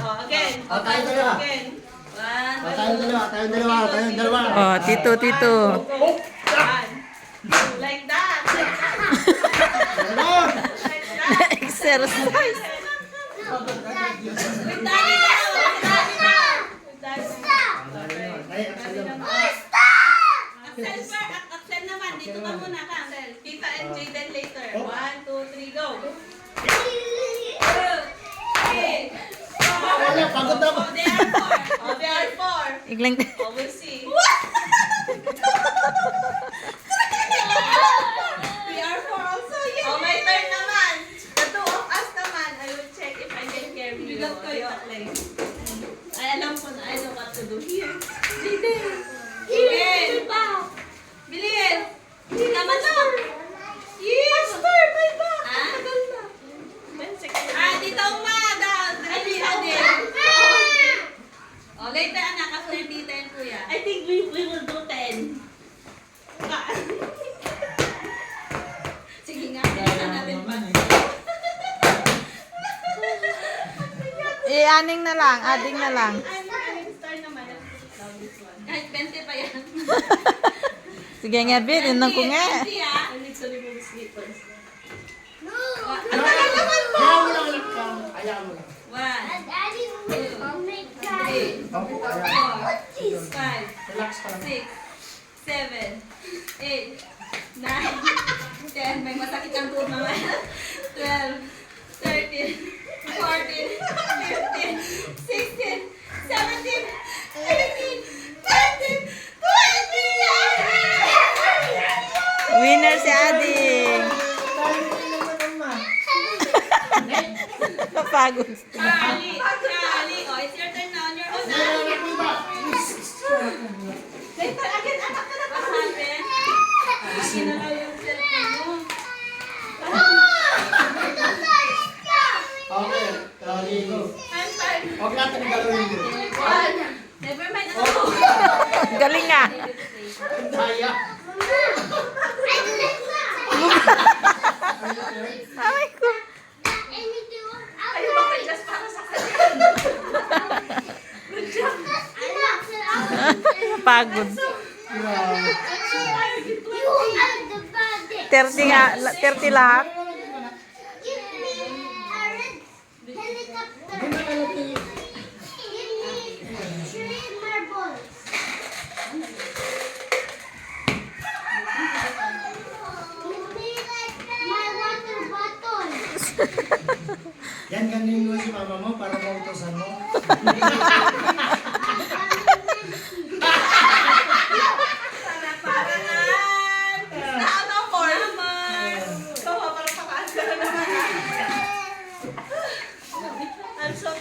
Oh, again. Oh, tayong dalawa. Again. One. Oh, tayong dalawa. Oh, tito. One, two, like that. Ganon. Like that. Exercise. With daddy now. With daddy now. With daddy now. Ay, Axel lang. Axel first. Axel naman. Dito ka muna ka. Axel. Tita and Jayden later. 1, 2, 3, go. 2, 3, 4. Wala, pagod na ako. Oh, they are 4. Oh, they are 4. Iglang. Oh, we'll see. We are 4 also. Yeah. Oh, my turn naman. The two of us naman. I will check if I can hear you. Bigat kayo. Ay, alam ko na. I know what to do. Here. Jayden. Again. Bilhin. Tama na. Yes. Master, my back. Tagal na. Dito ma. Adi. Oh, later anak. After dito and kuya. I think we will do 10. Sige nga. Bilisan natin pa. Aning na lang. Ading na lang. I'm star naman. This one. Kahit 20 pa yan. Sige nga, Bit. Inang ko nga. 20 ah. I need to remove slippers. Ayaw mo lang. Ayaw mo lang. 1, 2, 3, 4, 5, Relax ka lang. 6, 7, 8, 9, 10. May masakit ang buhok mamaya. 12, 13, 14, 15, 16, 17, 18, 19, 20! Winner si Ading. Napagod. Charlie! Charlie! Oh, it's your turn now. On your own now. Later, again, anak ka na pa. What happened? Again na lang yung cellphone mo. Okay, go. I'm fine. Huwag natin ang gagawin yun. One. Never mind. Ano po? Galing nga. Daya. Ay ko. Ay, bakit just para sa kanya? Good job. Napagod. Grabe. 30 nga. 30 lahat. Yan, ganyan mo si mama mo para mautosan mo. Parangan! Ano for naman? Parang pakaas ka na naman. I'm so